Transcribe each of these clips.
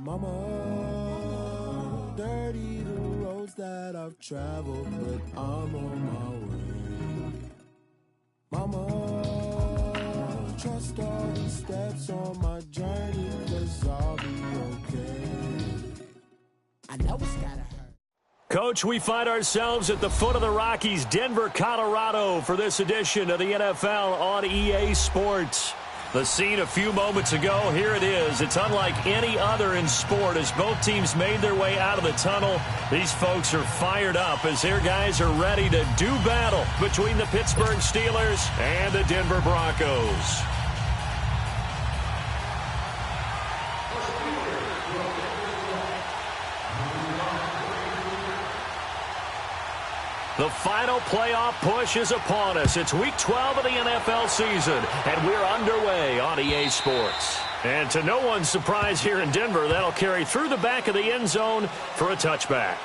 Mama, dirty the roads that I've traveled, but I'm on my way. Mama, trust all these steps on my journey, 'cause I'll be okay. I know it's gotta hurt. Coach, we find ourselves at the foot of the Rockies, Denver, Colorado, for this edition of the NFL on EA Sports. The scene a few moments ago, here it is. It's unlike any other in sport as both teams made their way out of the tunnel. These folks are fired up as their guys are ready to do battle between the Pittsburgh Steelers and the Denver Broncos. The final playoff push is upon us. It's Week 12 of the NFL season, and we're underway on EA Sports. And to no one's surprise here in Denver, that'll carry through the back of the end zone for a touchback.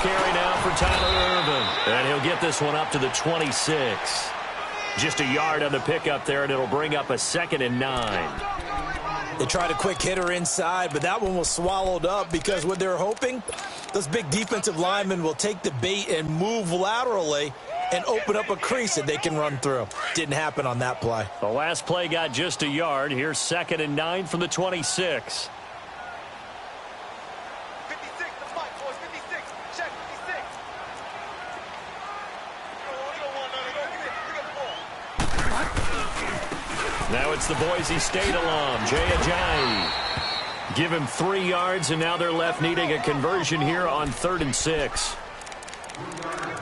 Carry now for Tyler Irvin. And he'll get this one up to the 26. Just a yard on the pickup there, and it'll bring up a 2nd and 9. They tried a quick hitter inside, but that one was swallowed up because what they're hoping, those big defensive linemen will take the bait and move laterally and open up a crease that they can run through. Didn't happen on that play. The last play got just a yard. Here's 2nd and 9 from the 26. Now it's the Boise State alum, Jay Ajayi. Give him 3 yards, and now they're left needing a conversion here on 3rd and 6.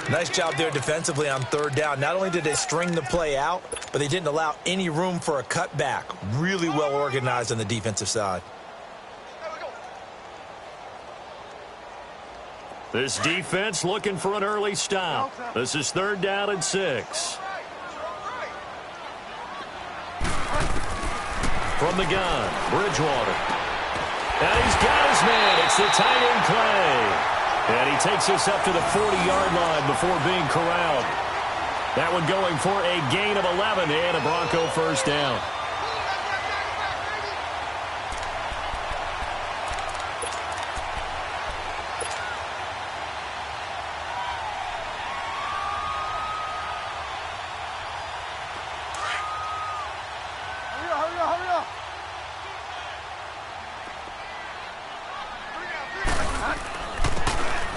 Nice job there defensively on 3rd down. Not only did they string the play out, but they didn't allow any room for a cutback. Really well organized on the defensive side. This defense looking for an early stop. This is 3rd down and 6. From the gun, Bridgewater. And he's got his man. It's the tight end play. And he takes us up to the 40-yard line before being corralled. That one going for a gain of 11 and a Bronco first down.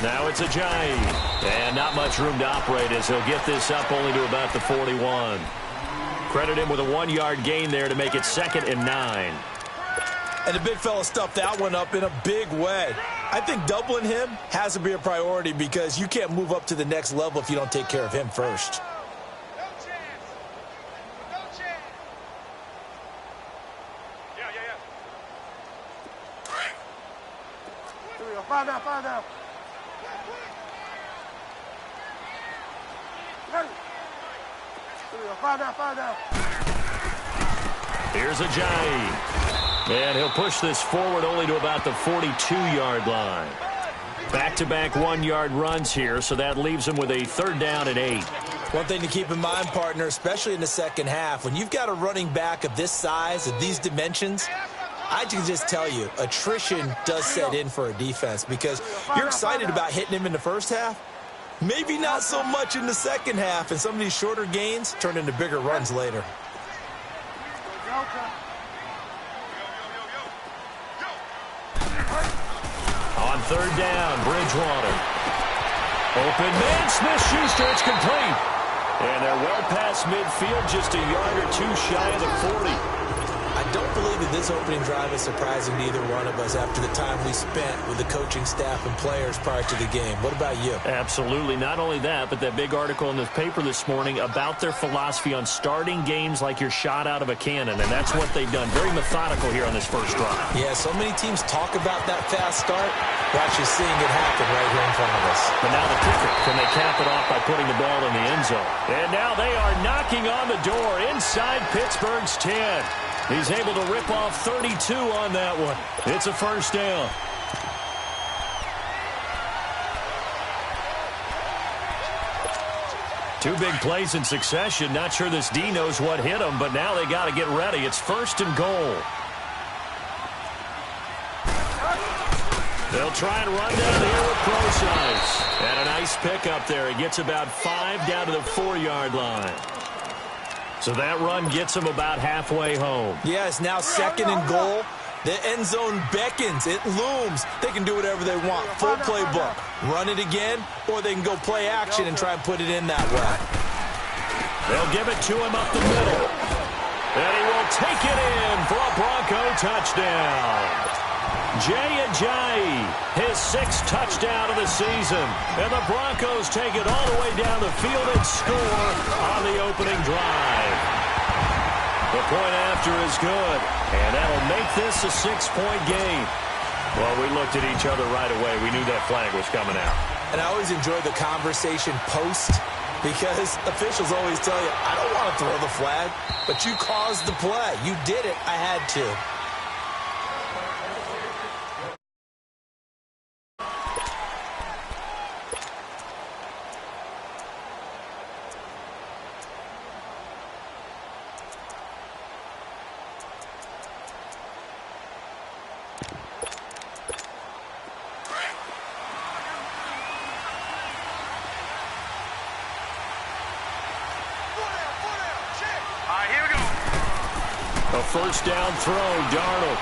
Now it's Ajayi. And not much room to operate as he'll get this up only to about the 41. Credit him with a 1-yard gain there to make it 2nd and 9. And the big fella stuffed that one up in a big way. I think doubling him has to be a priority because you can't move up to the next level if you don't take care of him first. No chance. No chance. Yeah. Here we go. Find out. Find out. Here's Ajayi. And he'll push this forward only to about the 42-yard line. Back-to-back 1-yard runs here, so that leaves him with a 3rd down and 8. One thing to keep in mind, partner, especially in the second half, when you've got a running back of this size, of these dimensions, I can just tell you, attrition does set in for a defense because you're excited about hitting him in the first half. Maybe not so much in the second half, and some of these shorter gains turn into bigger runs later. On 3rd down, Bridgewater. Open man, Smith-Schuster, it's complete. And they're well past midfield, just a yard or two shy of the 40. I don't believe that this opening drive is surprising to either one of us after the time we spent with the coaching staff and players prior to the game. What about you? Absolutely. Not only that, but that big article in the paper this morning about their philosophy on starting games like you're shot out of a cannon, and that's what they've done. Very methodical here on this first drive. Yeah, so many teams talk about that fast start. We're actually seeing it happen right here in front of us. But now the kicker, can they cap it off by putting the ball in the end zone? And now they are knocking on the door inside Pittsburgh's 10. He's able to rip off 32 on that one. It's a first down. Two big plays in succession. Not sure this D knows what hit him, but now they got to get ready. It's first and goal. They'll try and run down here with Procise. And a nice pickup there. He gets about 5 down to the 4-yard line. So that run gets him about halfway home. Yeah, it's now second and goal. The end zone beckons. It looms. They can do whatever they want. Full playbook. Run it again, or they can go play action and try and put it in that way. They'll give it to him up the middle. And he will take it in for a Bronco touchdown. Jay Ajayi, his 6th touchdown of the season. And the Broncos take it all the way down the field and score on the opening drive. The point after is good, and that'll make this a 6-point game. Well, we looked at each other right away. We knew that flag was coming out. And I always enjoy the conversation post, because officials always tell you, I don't want to throw the flag, but you caused the play. You did it. I had to. First down throw, Darnold.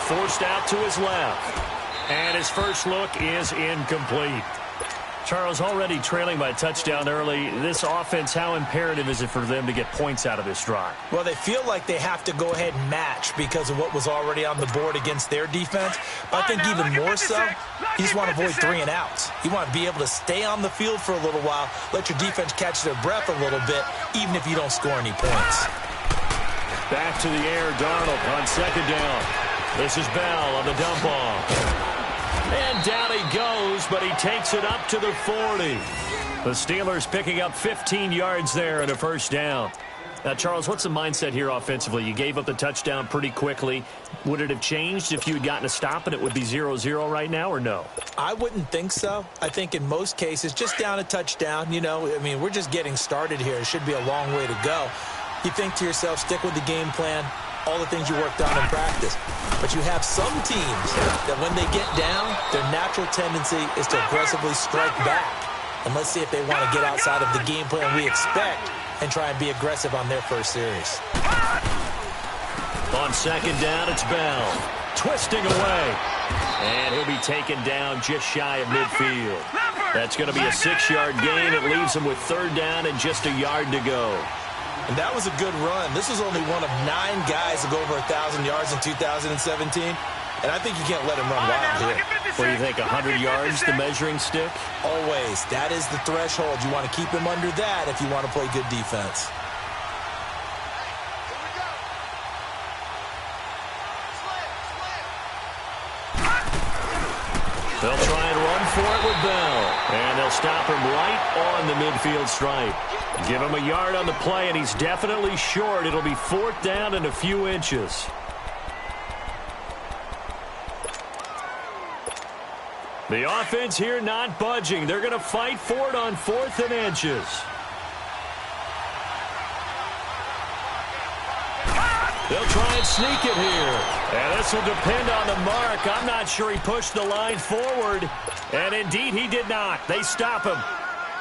Forced out to his left. And his first look is incomplete. Charles, already trailing by a touchdown early. This offense, how imperative is it for them to get points out of this drive? Well, they feel like they have to go ahead and match because of what was already on the board against their defense. But I think even more so, you just want to avoid 3 and outs. You want to be able to stay on the field for a little while, let your defense catch their breath a little bit, even if you don't score any points. Back to the air, Darnold on second down. This is Bell on the dump off. And down he goes, but he takes it up to the 40. The Steelers picking up 15 yards there and a first down. Now, Charles, what's the mindset here offensively? You gave up the touchdown pretty quickly. Would it have changed if you had gotten a stop and it would be 0-0 right now, or no? I wouldn't think so. I think in most cases, just down a touchdown, you know, I mean, we're just getting started here. It should be a long way to go. You think to yourself, stick with the game plan, all the things you worked on in practice. But you have some teams that when they get down, their natural tendency is to aggressively strike back. And let's see if they want to get outside of the game plan we expect and try and be aggressive on their first series. On second down, it's Bell. Twisting away. And he'll be taken down just shy of midfield. That's going to be a 6-yard gain. It leaves him with third down and just a yard to go. And that was a good run. This was only one of 9 guys to go over 1,000 yards in 2017. And I think you can't let him run wild here. What do you think, 100 yards, the measuring stick? Always. That is the threshold. You want to keep him under that if you want to play good defense. They'll try and run for it with Bell. And they'll stop him right on the midfield stripe. Give him a yard on the play, and he's definitely short. It'll be 4th down and a few inches. The offense here not budging. They're going to fight for it on 4th and inches. They'll try and sneak it here. And this will depend on the mark. I'm not sure he pushed the line forward. And indeed, he did not. They stop him.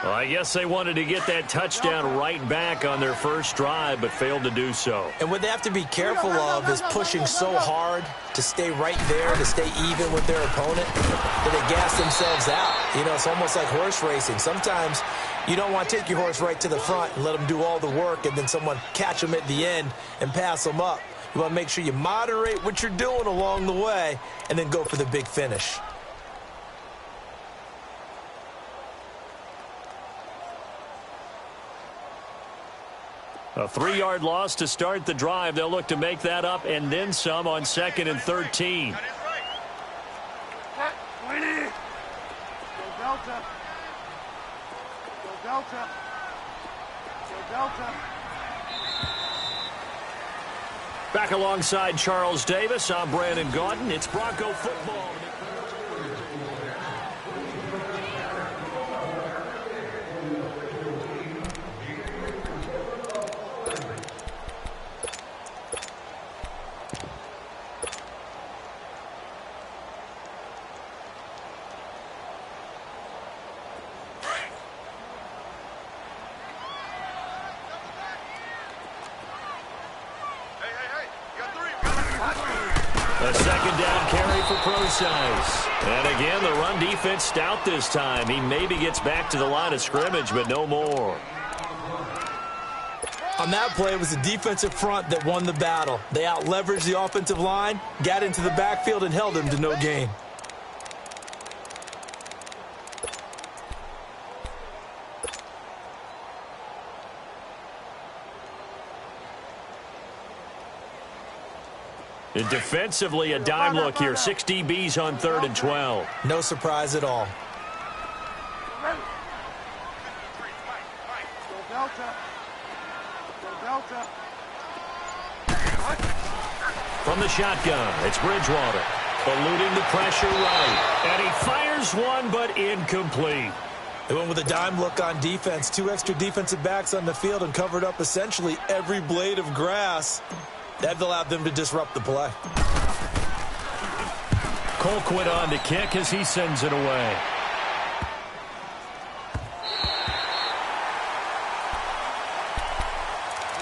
Well, I guess they wanted to get that touchdown right back on their first drive, but failed to do so. And what they have to be careful of is pushing so hard to stay right there, to stay even with their opponent, that they gas themselves out. You know, it's almost like horse racing. Sometimes you don't want to take your horse right to the front and let them do all the work, and then someone catch them at the end and pass them up. You want to make sure you moderate what you're doing along the way and then go for the big finish. A 3-yard loss to start the drive. They'll look to make that up and then some on 2nd and 13. Go Delta. Go Delta. Go Delta. Back alongside Charles Davis, I'm Brandon Gaudin. It's Bronco football. A 2nd down carry for Procise. And again, the run defense stout this time. He maybe gets back to the line of scrimmage, but no more. On that play, it was the defensive front that won the battle. They out-leveraged the offensive line, got into the backfield, and held him to no gain. Defensively, a dime look here. 6 DBs on 3rd and 12. No surprise at all. Go Delta. Go Delta. From the shotgun, it's Bridgewater. Eluding the pressure right. And he fires one, but incomplete. They went with a dime look on defense. 2 extra defensive backs on the field and covered up essentially every blade of grass. That allowed them to disrupt the play. Colquitt on to kick as he sends it away.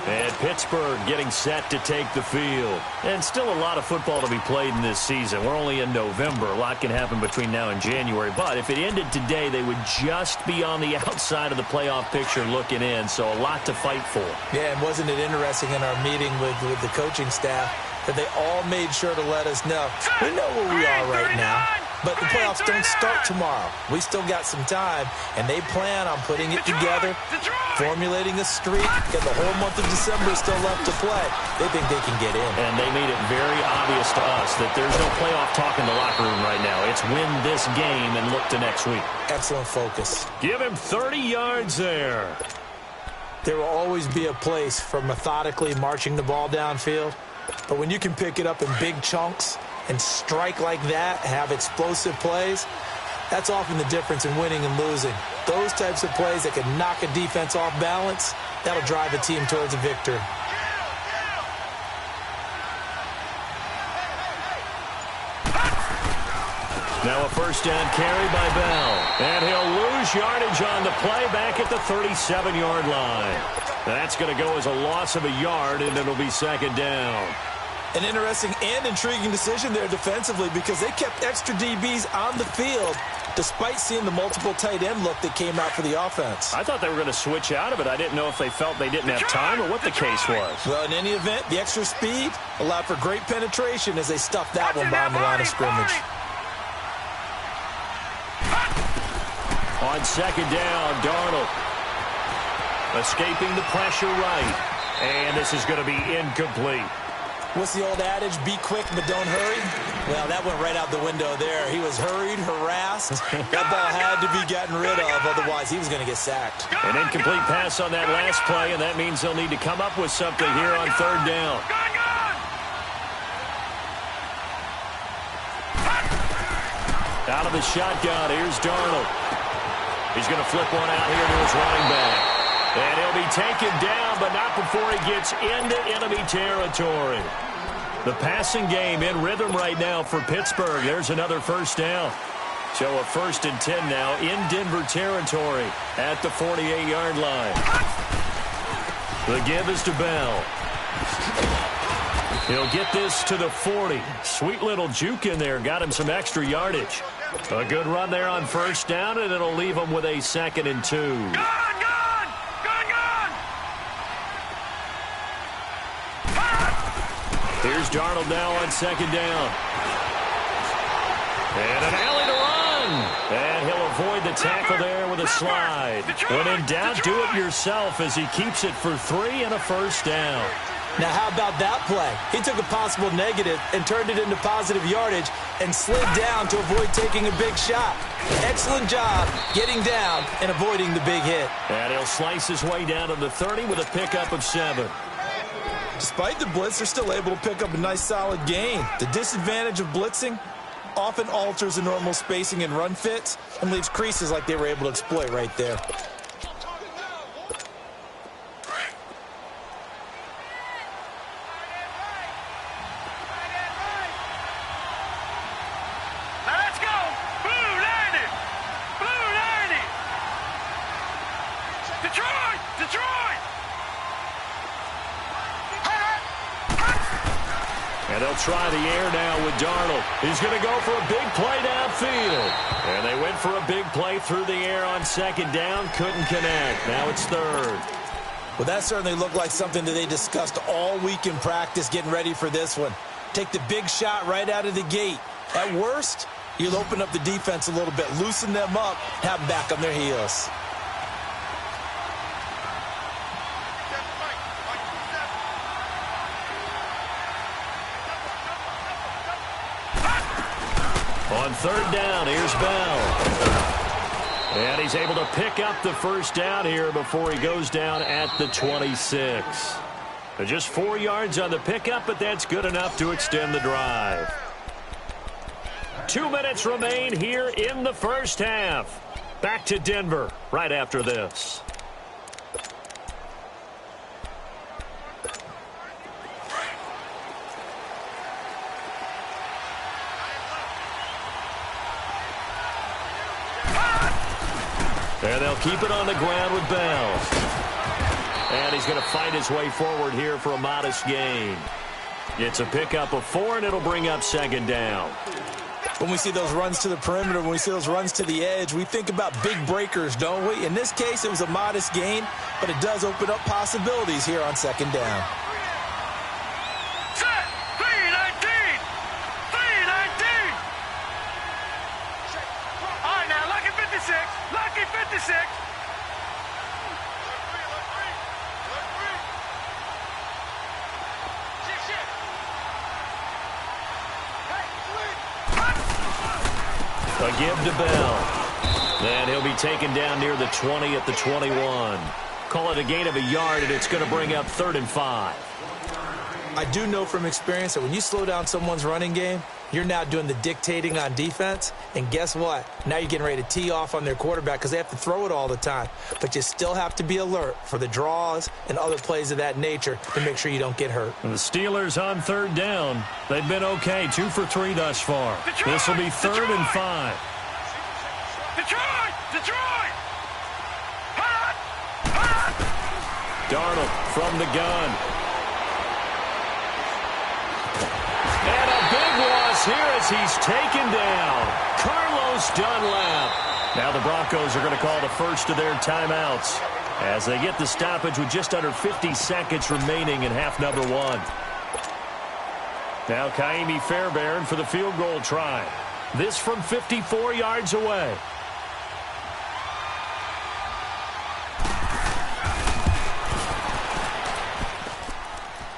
And Pittsburgh getting set to take the field. And still a lot of football to be played in this season. We're only in November. A lot can happen between now and January. But if it ended today, they would just be on the outside of the playoff picture looking in. So a lot to fight for. Yeah, and wasn't it interesting in our meeting with the coaching staff that they all made sure to let us know, we know where we are right now, but the playoffs don't start tomorrow. We still got some time, and they plan on putting it together, formulating a streak, and the whole month of December is still left to play. They think they can get in. And they made it very obvious to us that there's no playoff talk in the locker room right now. It's win this game and look to next week. Excellent focus. Give him 30 yards there. There will always be a place for methodically marching the ball downfield, but when you can pick it up in big chunks and strike like that, have explosive plays, that's often the difference in winning and losing. Those types of plays that can knock a defense off balance, that'll drive a team towards a victory. Now a 1st down carry by Bell. And he'll lose yardage on the play back at the 37-yard line. That's going to go as a loss of a yard, and it'll be 2nd down. An interesting and intriguing decision there defensively because they kept extra DBs on the field despite seeing the multiple tight end look that came out for the offense. I thought they were going to switch out of it. I didn't know if they felt they didn't have time or what the case was. Well, in any event, the extra speed allowed for great penetration as they stuffed that one behind the line of scrimmage. On 2nd down, Darnold escaping the pressure right. And this is going to be incomplete. What's the old adage? Be quick, but don't hurry. Well, that went right out the window there. He was hurried, harassed. That ball had to be gotten rid of, otherwise he was going to get sacked. An incomplete pass on that last play, and that means they'll need to come up with something here on 3rd down. Out of the shotgun, here's Darnold. He's going to flip one out here to his running back. And he'll be taken down, but not before he gets into enemy territory. The passing game in rhythm right now for Pittsburgh. There's another 1st down. So a 1st and 10 now in Denver territory at the 48-yard line. The give is to Bell. He'll get this to the 40. Sweet little juke in there. Got him some extra yardage. A good run there on 1st down, and it'll leave him with a 2nd and 2. Gone! Here's Darnold now on 2nd down. And an alley to run. And he'll avoid the tackle there with a slide. When in doubt, do it yourself as he keeps it for 3 and a 1st down. Now, how about that play? He took a possible negative and turned it into positive yardage and slid down to avoid taking a big shot. Excellent job getting down and avoiding the big hit. And he'll slice his way down to the 30 with a pickup of 7. Despite the blitz, they're still able to pick up a nice solid gain. The disadvantage of blitzing often alters the normal spacing and run fits and leaves creases like they were able to exploit right there. And they'll try the air now with Darnold. He's going to go for a big play downfield. And they went for a big play through the air on 2nd down. Couldn't connect. Now it's 3rd. Well, that certainly looked like something that they discussed all week in practice getting ready for this one. Take the big shot right out of the gate. At worst, you'll open up the defense a little bit, loosen them up, have them back on their heels. On 3rd down, here's Bell. And he's able to pick up the 1st down here before he goes down at the 26. Just 4 yards on the pickup, but that's good enough to extend the drive. 2 minutes remain here in the 1st half. Back to Denver right after this. And they'll keep it on the ground with Bell. And he's going to fight his way forward here for a modest gain. It's a pickup of 4, and it'll bring up 2nd down. When we see those runs to the perimeter, when we see those runs to the edge, we think about big breakers, don't we? In this case, it was a modest gain, but it does open up possibilities here on 2nd down. Set! 319! 319! All right, now, lucky 56. Lucky 56. A give to Bell. And he'll be taken down near the 20 at the 21. Call it a gain of a yard, and it's going to bring up 3rd and 5. I do know from experience that when you slow down someone's running game, you're now doing the dictating on defense. And guess what? Now you're getting ready to tee off on their quarterback because they have to throw it all the time. But you still have to be alert for the draws and other plays of that nature to make sure you don't get hurt. And the Steelers on 3rd down. They've been okay, 2 for 3 thus far. This will be 3rd and 5. Detroit! Detroit! Darnold from the gun. And a big loss here as he's taken down. Carlos Dunlap. Now the Broncos are going to call the first of their timeouts as they get the stoppage with just under 50 seconds remaining in half number 1. Now Kaimi Fairbairn for the field goal try. This from 54 yards away.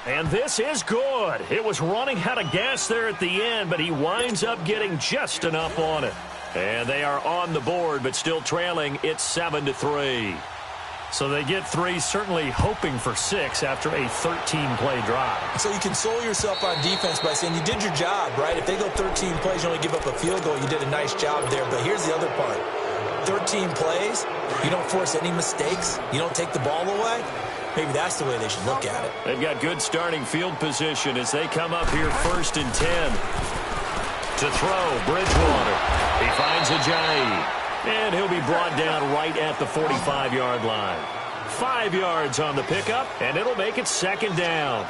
And this is good. It was running out of gas there at the end, but he winds up getting just enough on it. And they are on the board, but still trailing. It's 7-3. So they get 3, certainly hoping for 6 after a 13-play drive. So you console yourself on defense by saying you did your job, right? If they go 13 plays, you only give up a field goal, you did a nice job there. But here's the other part. 13 plays, you don't force any mistakes, you don't take the ball away. Maybe that's the way they should look at it. They've got good starting field position as they come up here 1st and 10. To throw, Bridgewater. He finds Ajayi. And he'll be brought down right at the 45-yard line. 5 yards on the pickup, and it'll make it second down.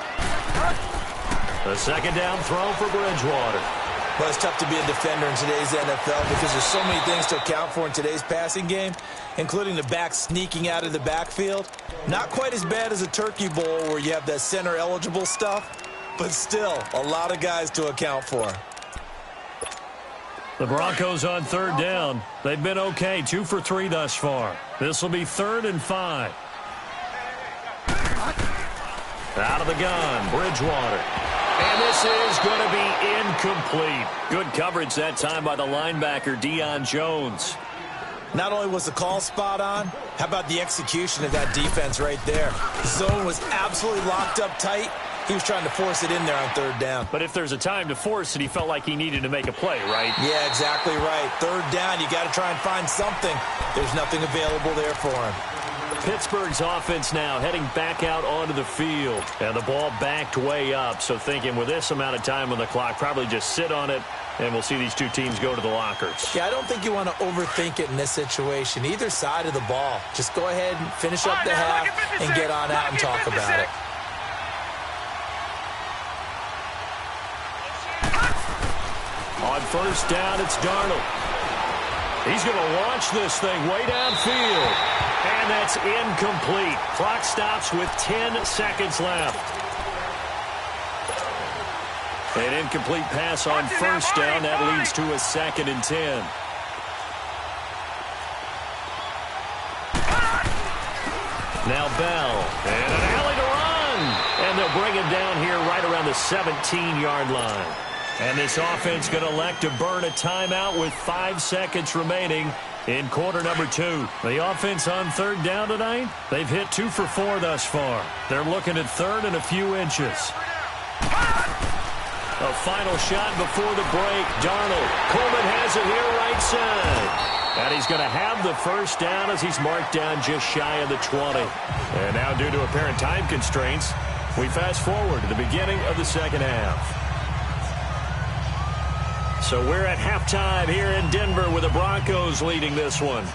The second down throw for Bridgewater. Well, it's tough to be a defender in today's NFL because there's so many things to account for in today's passing game, including the back sneaking out of the backfield. Not quite as bad as a turkey bowl where you have that center-eligible stuff, but still a lot of guys to account for. The Broncos on third down. They've been okay, 2 for 3 thus far. This will be 3rd and 5. Out of the gun, Bridgewater. And this is going to be incomplete. Good coverage that time by the linebacker, Deion Jones. Not only was the call spot on, how about the execution of that defense right there? The zone was absolutely locked up tight. He was trying to force it in there on third down. But if there's a time to force it, he felt like he needed to make a play, right? Yeah, exactly right. Third down, you got to try and find something. There's nothing available there for him. Pittsburgh's offense now heading back out onto the field. And the ball backed way up. So thinking with this amount of time on the clock, probably just sit on it, and we'll see these two teams go to the lockers. Yeah, I don't think you want to overthink it in this situation. Either side of the ball. Just go ahead and finish up the half and get on out and talk about it. On first down, it's Darnold. He's going to launch this thing way downfield. And that's incomplete. Clock stops with 10 seconds left. An incomplete pass on first down. That leads to a 2nd and 10. Now Bell. And an alley to run. And they'll bring him down here right around the 17-yard line. And this offense going to elect to burn a timeout with 5 seconds remaining in quarter number 2. The offense on third down tonight, they've hit 2 for 4 thus far. They're looking at third and a few inches. A final shot before the break. Darnold. Coleman has it here right side. And he's going to have the first down as he's marked down just shy of the 20. And now due to apparent time constraints, we fast forward to the beginning of the second half. So we're at halftime here in Denver with the Broncos leading this one.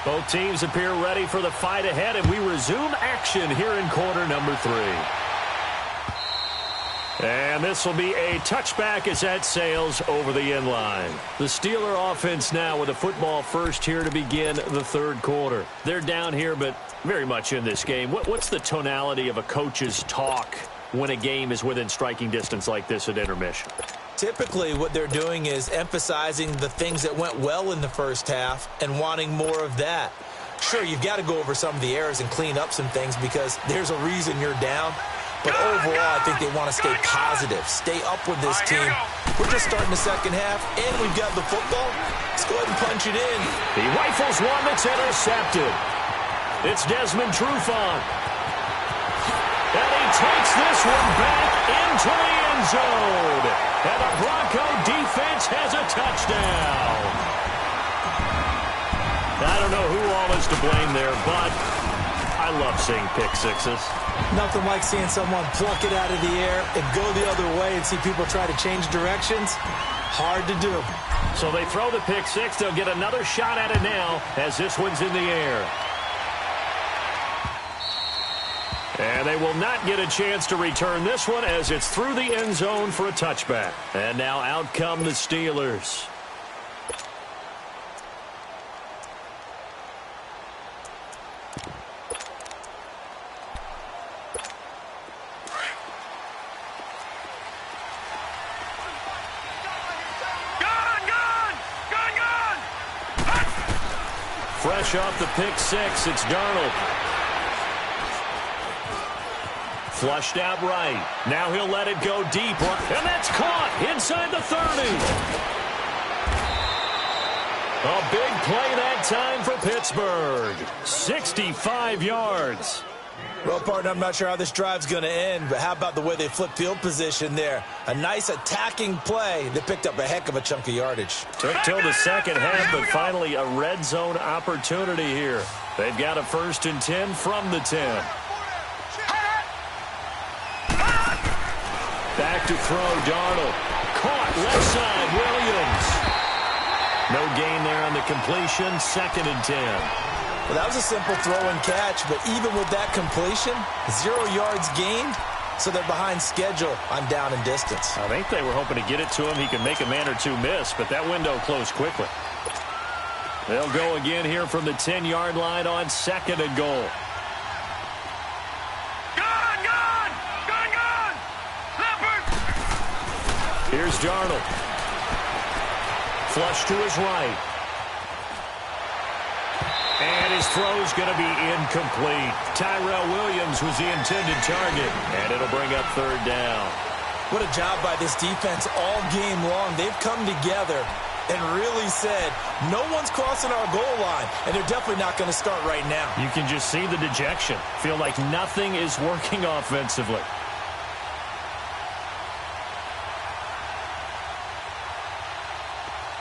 Both teams appear ready for the fight ahead, and we resume action here in quarter number 3. And this will be a touchback as that sails over the end line. The Steeler offense now with the football first here to begin the third quarter. They're down here, but very much in this game. What's the tonality of a coach's talk when a game is within striking distance like this at intermission? Typically, what they're doing is emphasizing the things that went well in the first half and wanting more of that. Sure, you've got to go over some of the errors and clean up some things because there's a reason you're down. But overall, I think they want to stay positive, stay up with this team. We're just starting the second half, and we've got the football. Let's go ahead and punch it in. He rifles one that's intercepted. It's Desmond Trufant. And he takes this one back into the end zone. And the Bronco defense has a touchdown. I don't know who all is to blame there, but I love seeing pick sixes. Nothing like seeing someone pluck it out of the air and go the other way and see people try to change directions. Hard to do. So they throw the pick six. They'll get another shot at it now as this one's in the air. And they will not get a chance to return this one as it's through the end zone for a touchback. And now out come the Steelers. Fresh off the pick six, it's Darnold. Flushed out right. Now he'll let it go deep. And that's caught inside the 30. A big play that time for Pittsburgh. 65 yards. Well, partner, I'm not sure how this drive's going to end, but how about the way they flip field position there? A nice attacking play that picked up a heck of a chunk of yardage. Took till the second half, but finally a red zone opportunity here. They've got a 1st and 10 from the 10. Back to throw, Darnold. Caught, left side, Williams. No gain there on the completion, 2nd and 10. Well, that was a simple throw and catch, but even with that completion, 0 yards gained, so they're behind schedule on down and distance. I think they were hoping to get it to him. He could make a man or two miss, but that window closed quickly. They'll go again here from the 10-yard line on 2nd and goal. Gone! Leopard! Here's Darnold. Flush to his right. And his throw's going to be incomplete. Tyrell Williams was the intended target, and it'll bring up 3rd down. What a job by this defense all game long. They've come together and really said, no one's crossing our goal line, and they're definitely not going to start right now. You can just see the dejection. Feel like nothing is working offensively.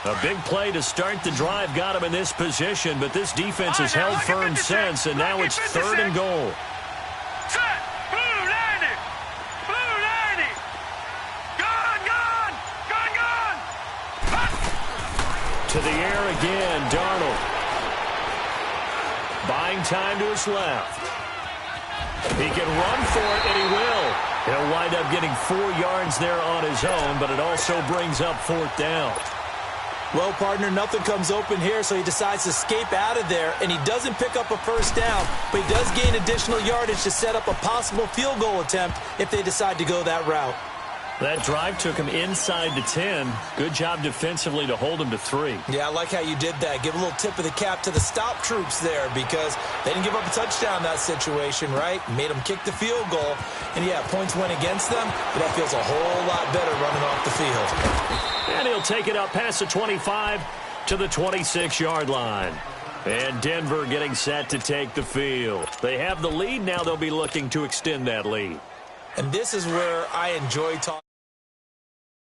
A big play to start the drive got him in this position, but this defense has held firm since, and now it's 3rd and goal. Set! Blue 90! Blue 90! Gone! To the air again, Darnold. Buying time to his left. He can run for it, and he will. He'll wind up getting 4 yards there on his own, but it also brings up 4th down. Well, partner, nothing comes open here, so he decides to escape out of there, and he doesn't pick up a 1st down, but he does gain additional yardage to set up a possible field goal attempt if they decide to go that route. That drive took him inside the 10. Good job defensively to hold him to 3. Yeah, I like how you did that. Give a little tip of the cap to the stop troops there because they didn't give up a touchdown in that situation, right? Made them kick the field goal. And, yeah, points went against them, but that feels a whole lot better running off the field. And he'll take it up past the 25 to the 26-yard line. And Denver getting set to take the field. They have the lead. Now they'll be looking to extend that lead. And this is where I enjoy talking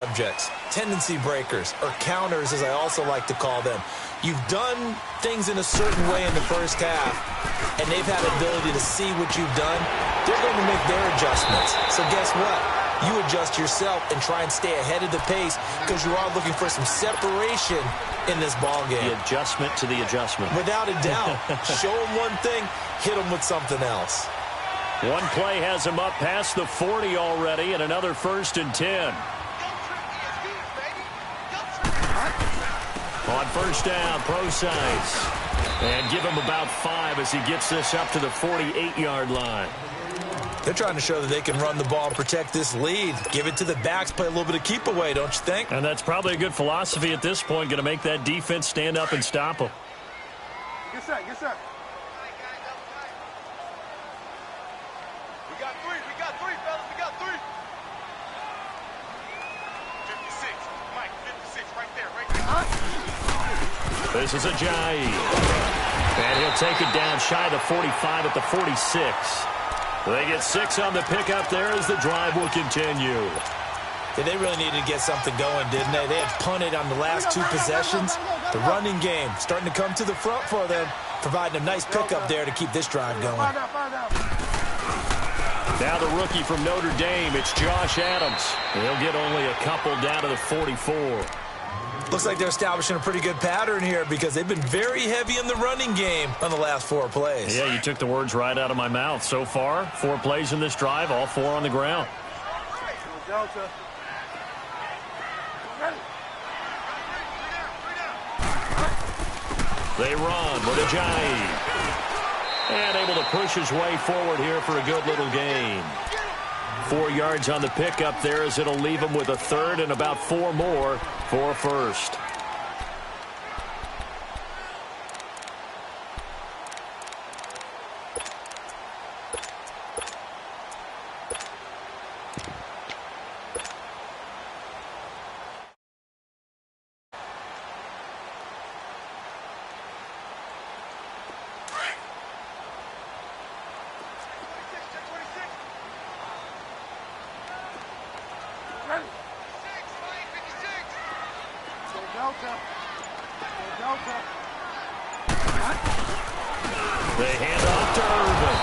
subjects, tendency breakers, or counters, as I also like to call them. You've done things in a certain way in the first half, and they've had the ability to see what you've done. They're going to make their adjustments. So guess what? You adjust yourself and try and stay ahead of the pace because you are looking for some separation in this ball game. The adjustment to the adjustment. Without a doubt. Show them one thing, hit them with something else. One play has him up past the 40 already, and another 1st and 10. On 1st down, Procise. And give him about 5 as he gets this up to the 48-yard line. They're trying to show that they can run the ball and protect this lead. Give it to the backs, play a little bit of keep away, don't you think? And that's probably a good philosophy at this point, going to make that defense stand up and stop them. Yes, sir. Yes, sir. We got three, fellas. We got 3. 56. Mike, 56 right there. This is Ajayi. And he'll take it down shy of the 45 at the 46. They get 6 on the pickup there as the drive will continue. Yeah, they really needed to get something going, didn't they? They had punted on the last 2 possessions. The running game starting to come to the front for them, providing a nice pickup there to keep this drive going. Now the rookie from Notre Dame, it's Josh Adams. He'll get only a couple down to the 44. Looks like they're establishing a pretty good pattern here because they've been very heavy in the running game on the last 4 plays. Yeah, you took the words right out of my mouth. So far, 4 plays in this drive, all 4 on the ground. They run with Ajayi. And able to push his way forward here for a good little gain. 4 yards on the pickup there as it'll leave him with a 3rd and about 4 more for 1st. They hand off to Irvin.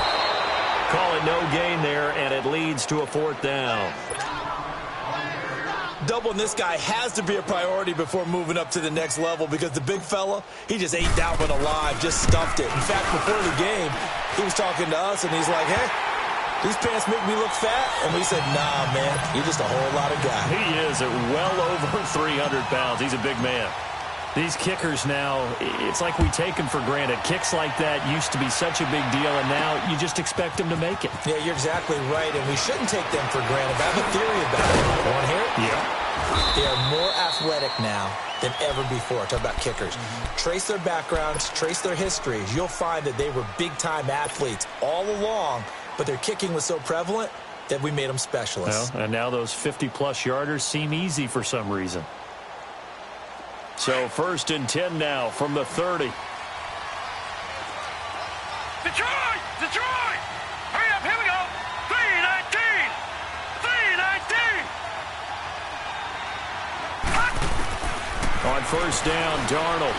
Call it no gain there, and it leads to a 4th down. Doubling this guy has to be a priority before moving up to the next level because the big fella, he just ate that one alive, just stuffed it. In fact, before the game, he was talking to us, and he's like, hey, these pants make me look fat? And we said, nah, man, you're just a whole lot of guy. He is at well over 300 pounds. He's a big man. These kickers now, it's like we take them for granted. Kicks like that used to be such a big deal, and now you just expect them to make it. Yeah, you're exactly right, and we shouldn't take them for granted. I have a theory about it. You want to hear it? Yeah. They are more athletic now than ever before. Talk about kickers. Trace their backgrounds, trace their histories. You'll find that they were big-time athletes all along, but their kicking was so prevalent that we made them specialists. Well, and now those 50-plus yarders seem easy for some reason. So 1st and 10 now from the 30. Detroit! Detroit! Hurry up, here we go! 319! 319! On 1st down, Darnold.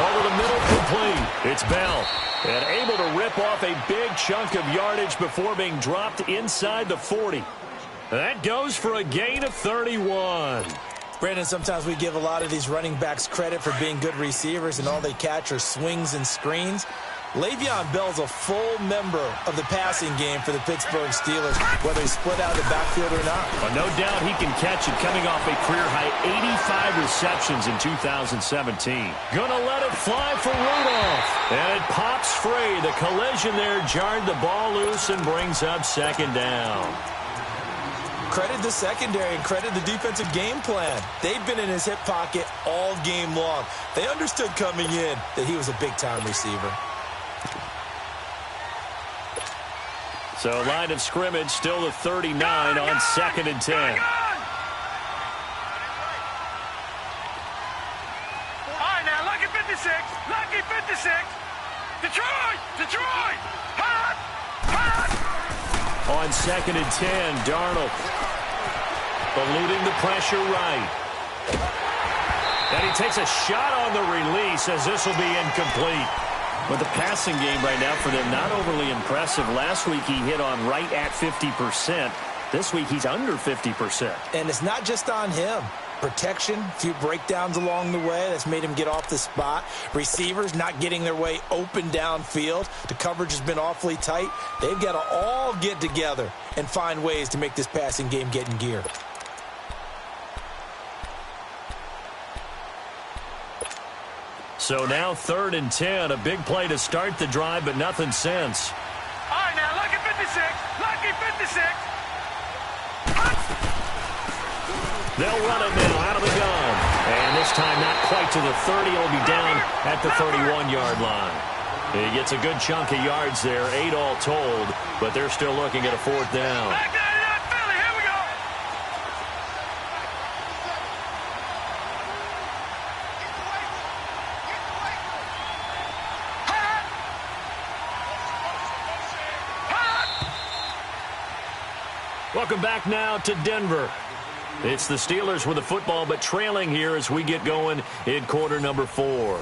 Over the middle, complete. It's Bell. And able to rip off a big chunk of yardage before being dropped inside the 40. That goes for a gain of 31. Brandon, sometimes we give a lot of these running backs credit for being good receivers, and all they catch are swings and screens. Le'Veon Bell's a full member of the passing game for the Pittsburgh Steelers, whether he's split out of the backfield or not. Well, no doubt he can catch it, coming off a career-high 85 receptions in 2017. Gonna let it fly for Rudolph. And it pops free. The collision there jarred the ball loose and brings up 2nd down. Credit the secondary and credit the defensive game plan. They've been in his hip pocket all game long. They understood coming in that he was a big-time receiver. So line of scrimmage still the 39 on 2nd and 10. All right, now, lucky 56. Lucky 56. Detroit! Detroit! Hot! Hot! On 2nd and 10, Darnold eluding the pressure right. And he takes a shot on the release as this will be incomplete. But the passing game right now for them, not overly impressive. Last week he hit on right at 50%. This week he's under 50%. And it's not just on him. Protection, a few breakdowns along the way. That's made him get off the spot. Receivers not getting their way open downfield. The coverage has been awfully tight. They've got to all get together and find ways to make this passing game get in gear. So now 3rd and 10. A big play to start the drive, but nothing since. All right, now, lucky 56. Lucky 56. They'll run it now out of the gun. And this time not quite to the 30. It'll be down at the 31-yard line. He gets a good chunk of yards there, 8 all told, but they're still looking at a 4th down. Back down to that Philly. Here we go. Welcome back now to Denver. It's the Steelers with the football, but trailing here as we get going in quarter number 4.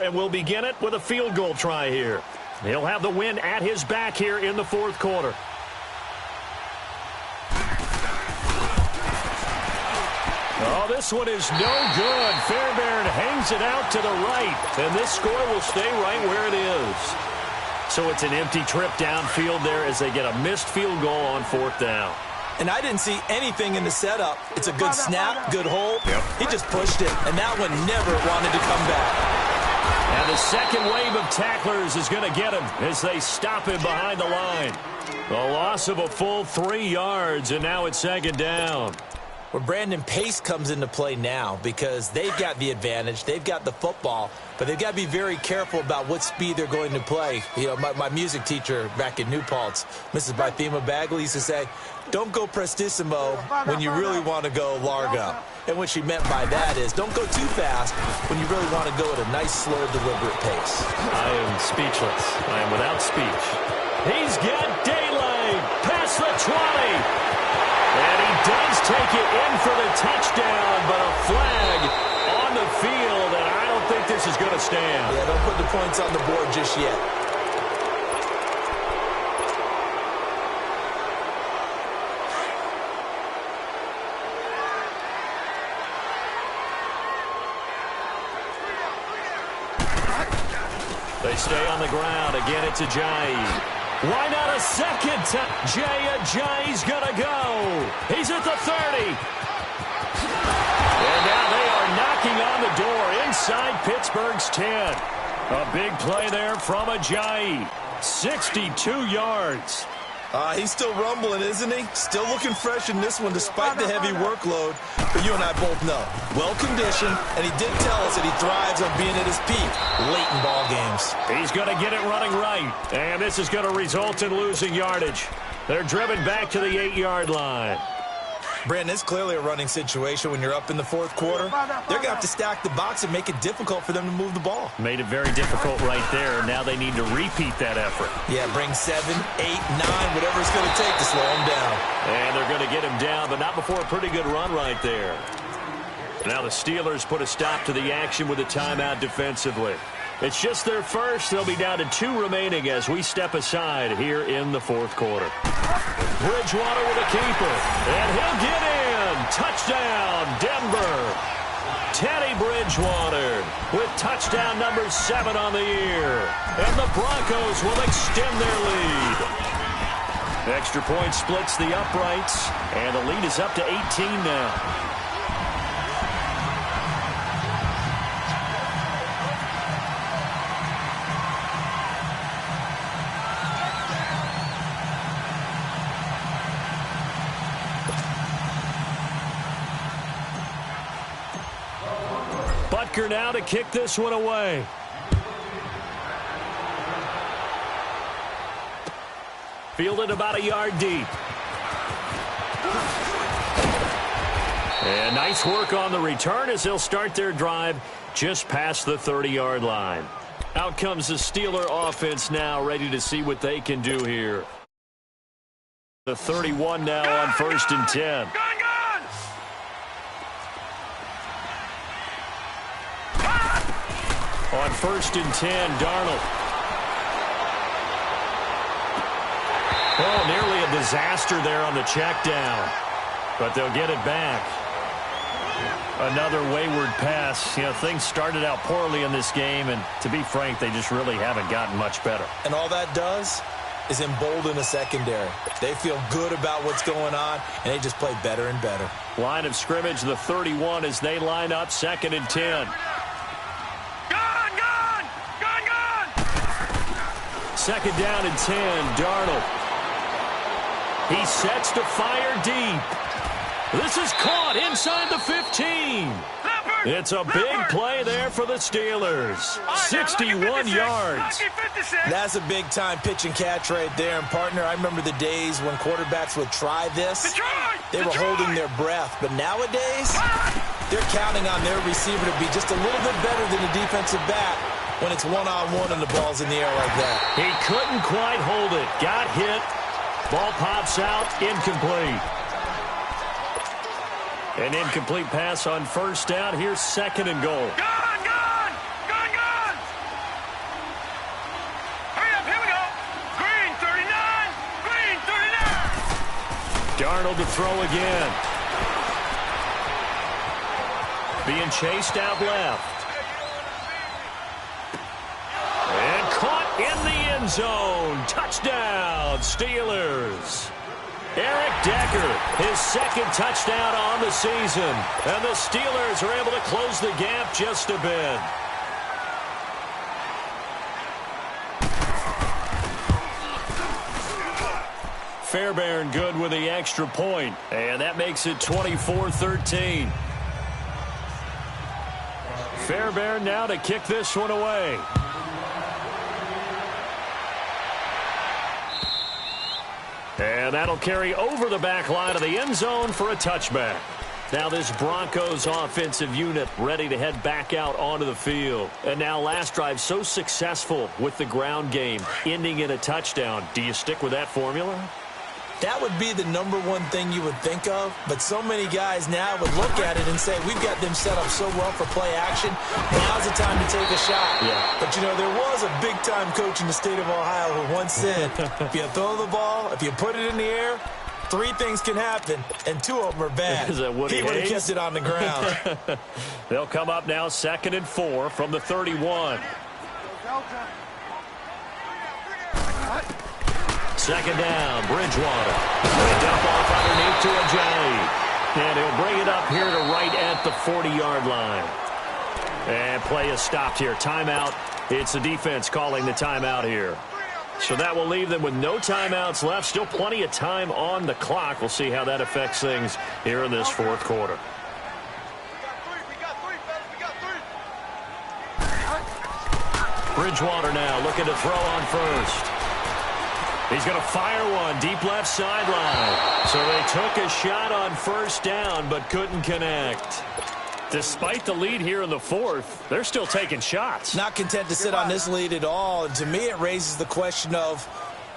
And we'll begin it with a field goal try here. He'll have the win at his back here in the 4th quarter. Oh, this one is no good. Fairbairn hangs it out to the right, and this score will stay right where it is. So it's an empty trip downfield there as they get a missed field goal on 4th down. And I didn't see anything in the setup. It's a good snap, good hold. He just pushed it, and that one never wanted to come back. And the second wave of tacklers is going to get him as they stop him behind the line. A loss of a full 3 yards, and now it's 2nd down. Well, Brandon, pace comes into play now because they've got the advantage. They've got the football, but they've got to be very careful about what speed they're going to play. You know, my music teacher back in New Paltz, Mrs. Bythema Bagley, used to say, don't go prestissimo when you really want to go largo. And what she meant by that is don't go too fast when you really want to go at a nice, slow, deliberate pace. I am speechless. I am without speech. He's got daylight past the 20. And he does take it in for the touchdown, but a flag on the field, and I don't think this is going to stand. Yeah, don't put the points on the board just yet. They stay on the ground. Again, it's Ajayi. Why not a second time? Jay Ajayi's going to go. He's at the 30. And now they are knocking on the door inside Pittsburgh's 10. A big play there from Ajayi. 62 yards. He's still rumbling, isn't he? Still looking fresh in this one despite the heavy workload. But you and I both know, well-conditioned, and he did tell us that he thrives on being at his peak late in ball games. He's going to get it running right, and this is going to result in losing yardage. They're driven back to the 8-yard line. Brandon, it's clearly a running situation when you're up in the fourth quarter. They're going to have to stack the box and make it difficult for them to move the ball. Made it very difficult right there. Now they need to repeat that effort. Yeah, bring 7, 8, 9, whatever it's going to take to slow him down. And they're going to get him down, but not before a pretty good run right there. Now the Steelers put a stop to the action with a timeout defensively. It's just their first. They'll be down to 2 remaining as we step aside here in the fourth quarter. Bridgewater with a keeper, and he'll get in. Touchdown, Denver. Teddy Bridgewater with touchdown number 7 on the year. And the Broncos will extend their lead. Extra point splits the uprights, and the lead is up to 18 now. Butker now to kick this one away. Fielded about a yard deep. And nice work on the return as they'll start their drive just past the 30-yard line. Out comes the Steeler offense now, ready to see what they can do here. The 31 now on 1st and 10. On 1st and 10, Darnold. Oh, nearly a disaster there on the check down. But they'll get it back. Another wayward pass. You know, things started out poorly in this game, and to be frank, they just really haven't gotten much better. And all that does is embolden the secondary. They feel good about what's going on, and they just play better and better. Line of scrimmage, the 31 as they line up 2nd and 10. Second down and 10, Darnold. He sets to fire deep. This is caught inside the 15. It's a big play there for the Steelers. 61 yards. That's a big-time pitch and catch right there. And, partner, I remember the days when quarterbacks would try this. They were holding their breath. But nowadays, they're counting on their receiver to be just a little bit better than the defensive back when it's one-on-one and the ball's in the air like that. He couldn't quite hold it. Got hit. Ball pops out. Incomplete. An incomplete pass on 1st down. Here's 2nd and goal. Gone! Hurry up, here we go. Green 39. Green 39. Darnold to throw again. Being chased out left. And caught in the end zone. Touchdown, Steelers. Eric Decker, his 2nd touchdown on the season. And the Steelers are able to close the gap just a bit. Fairbairn good with the extra point, and that makes it 24-13. Fairbairn now to kick this one away. And that'll carry over the back line of the end zone for a touchback. Now this Broncos offensive unit ready to head back out onto the field. And now last drive so successful with the ground game, ending in a touchdown. Do you stick with that formula? That would be the number one thing you would think of, but so many guys now would look at it and say, we've got them set up so well for play action, now's the time to take a shot. Yeah. But, you know, there was a big-time coach in the state of Ohio who once said, if you throw the ball, if you put it in the air, 3 things can happen, and 2 of them are bad. Is that Woody He would have Hayes? kept it on the ground. They'll come up now 2nd and 4 from the 31. Second down, Bridgewater. They dump off underneath to Ajayi. And he'll bring it up here to right at the 40-yard line. And play is stopped here. Timeout. It's the defense calling the timeout here. So that will leave them with no timeouts left. Still plenty of time on the clock. We'll see how that affects things here in this 4th quarter. Bridgewater now looking to throw on first. He's going to fire one deep left sideline. So they took a shot on first down but couldn't connect. Despite the lead here in the 4th, they're still taking shots. Not content to sit on this lead at all. And to me, it raises the question of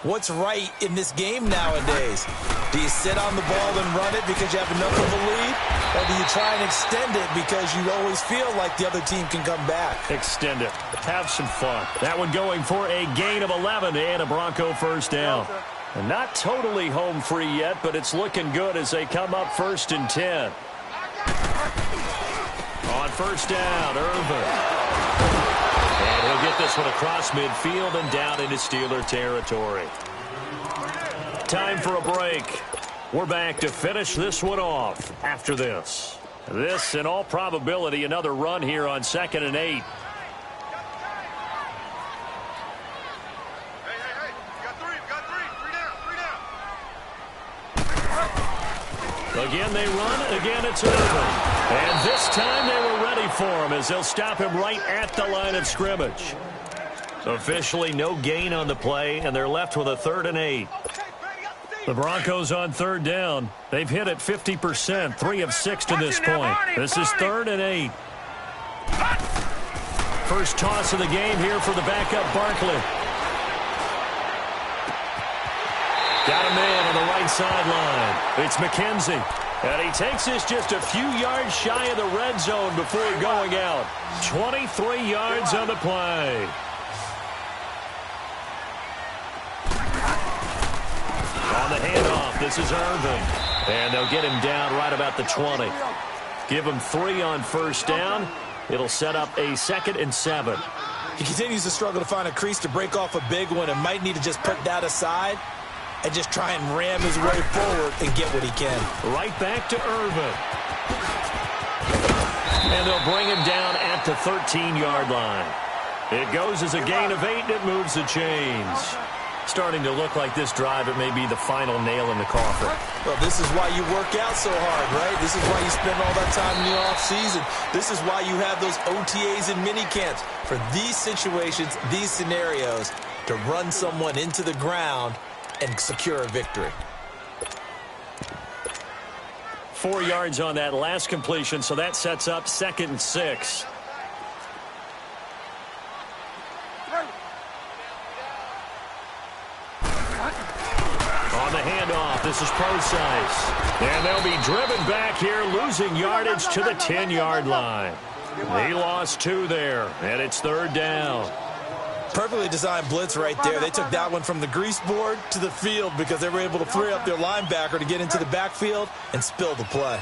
what's right in this game nowadays. Do you sit on the ball and run it because you have enough of a lead? Or do you try and extend it because you always feel like the other team can come back? Extend it. Have some fun. That one going for a gain of 11 and a Bronco first down. And not totally home free yet, but it's looking good as they come up 1st and 10. On first down, Irvin. And he'll get this one across midfield and down into Steeler territory. Time for a break. We're back to finish this one off after this. This, in all probability, another run here on 2nd and 8. Again, they run. Again, it's Irvin. And this time they were ready for him as they'll stop him right at the line of scrimmage. Officially no gain on the play, and they're left with a 3rd and 8. The Broncos on 3rd down. They've hit it 50%, 3 of 6 to this point. This is 3rd and 8. First toss of the game here for the backup Barkley. Got a man on the right sideline. It's McKenzie. And he takes this just a few yards shy of the red zone before going out. 23 yards on the play. On the handoff, this is Irvin. And they'll get him down right about the 20. Give him 3 on first down. It'll set up a 2nd and 7. He continues to struggle to find a crease to break off a big one and might need to just put that aside and just try and ram his way forward and get what he can. Right back to Irvin. And they'll bring him down at the 13-yard line. It goes as a gain of 8, and it moves the chains. Starting to look like this drive, it may be the final nail in the coffin. Well, this is why you work out so hard, right? This is why you spend all that time in the offseason. This is why you have those OTAs and mini camps. For these situations, these scenarios, to run someone into the ground and secure a victory. 4 yards on that last completion, so that sets up 2nd and 6. On the handoff, this is Procise. And they'll be driven back here, losing yardage to the 10-yard line. He lost 2 there, and it's 3rd down. Perfectly designed blitz right there. They took that one from the grease board to the field because they were able to free up their linebacker to get into the backfield and spill the play.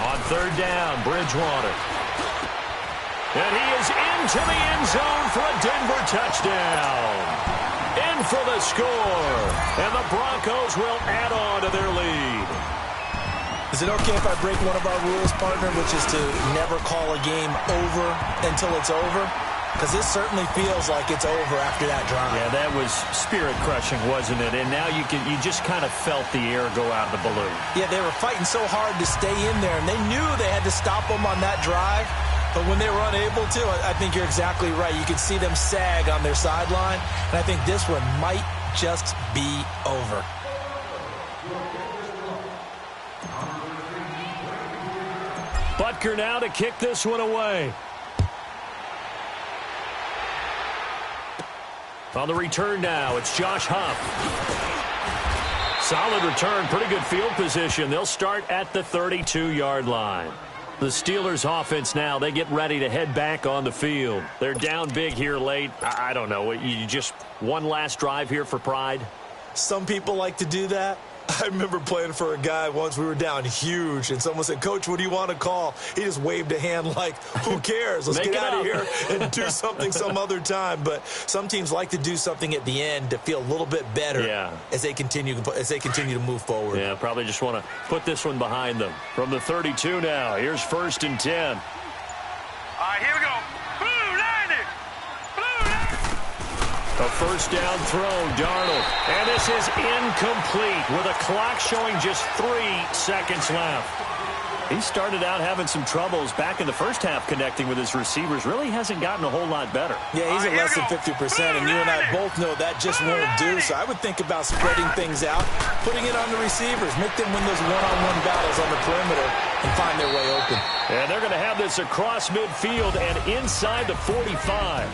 On 3rd down, Bridgewater. And he is into the end zone for a Denver touchdown. In for the score. And the Broncos will add on to their lead. Is it okay if I break one of our rules, partner, which is to never call a game over until it's over? because this certainly feels like it's over after that drive. Yeah, that was spirit-crushing, wasn't it? And now you just kind of felt the air go out of the balloon. Yeah, they were fighting so hard to stay in there, and they knew they had to stop them on that drive. But when they were unable to, I think you're exactly right. You can see them sag on their sideline, and I think this one might just be over. Butker now to kick this one away. On the return now, it's Josh Huff. Solid return, pretty good field position. They'll start at the 32-yard line. The Steelers offense now, they get ready to head back on the field. They're down big here late. I don't know, you just one last drive here for pride? Some people like to do that. I remember playing for a guy once. We were down huge, and someone said, "Coach, what do you want to call?" He just waved a hand like, who cares? Let's get out of here and do something some other time. But some teams like to do something at the end to feel a little bit better as they continue to move forward. Yeah, probably just want to put this one behind them. From the 32 now, here's 1st and 10. All right, here we go. A first down throw, Darnold. And this is incomplete with a clock showing just 3 seconds left. He started out having some troubles back in the first half connecting with his receivers. Really hasn't gotten a whole lot better. Yeah, he's at less than 50%, and you and I both know that just won't do. So I would think about spreading things out, putting it on the receivers, make them win those one-on-one battles on the perimeter, and find their way open. And they're going to have this across midfield and inside the 45.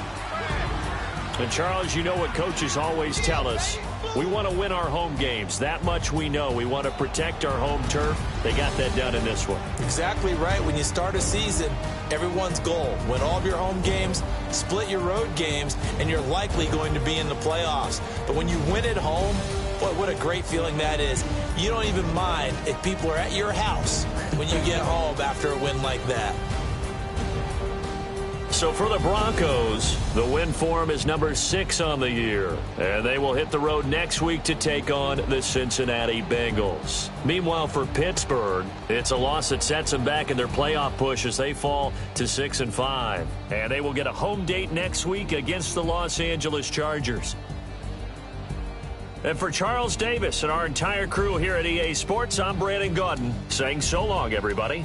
And, Charles, you know what coaches always tell us. We want to win our home games. That much we know. We want to protect our home turf. They got that done in this one. Exactly right. When you start a season, everyone's goal, win all of your home games, split your road games, and you're likely going to be in the playoffs. But when you win at home, boy, what a great feeling that is. You don't even mind if people are at your house when you get home after a win like that. So for the Broncos, the win form is number 6 on the year. And they will hit the road next week to take on the Cincinnati Bengals. Meanwhile, for Pittsburgh, it's a loss that sets them back in their playoff push as they fall to 6-5. And they will get a home date next week against the Los Angeles Chargers. And for Charles Davis and our entire crew here at EA Sports, I'm Brandon Gaudin saying so long, everybody.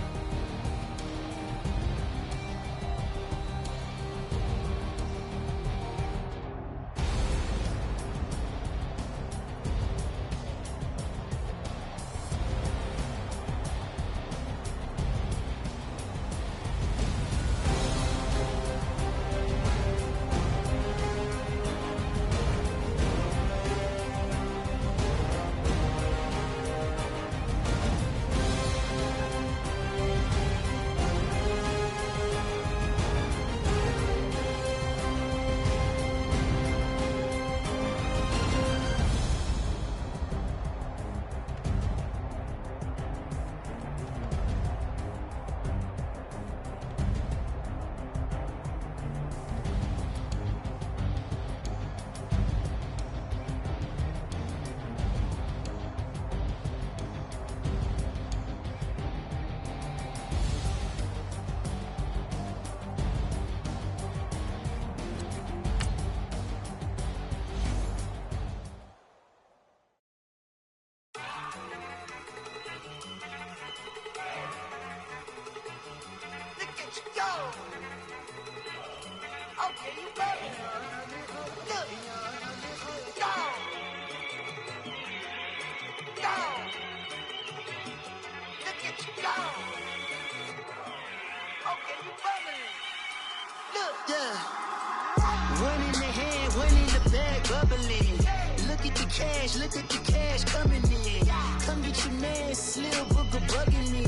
Look at the cash coming in. Come get your man, Slim Booker bugging me.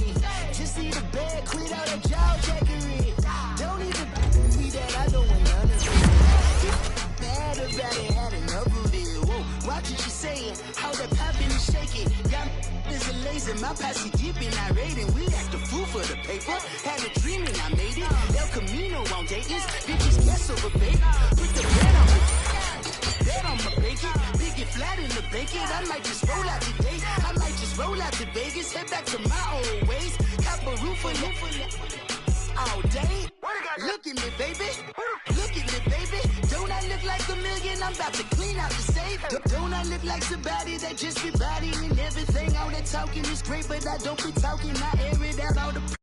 Just need a bag, quit out that jaw jackery. Don't even me that I don't want none of it. Bad about it, had enough of it. Whoa, watch what you saying, how that poppin' and shaking. Y'all is a lazy, my posse deep and I raiding. We act the fool for the paper. Had a dream and I made it. El Camino on Dayton's, bitches guess over bait. Put the bread on me. Bet I'ma bake it, big it flat in the bacon. I might just roll out today. I might just roll out to Vegas, head back to my old ways. Cop a roof all day. Look at me, baby. Look at me. might look like somebody that just be bodying everything. All that talking is great, but I don't be talking. I air it out all the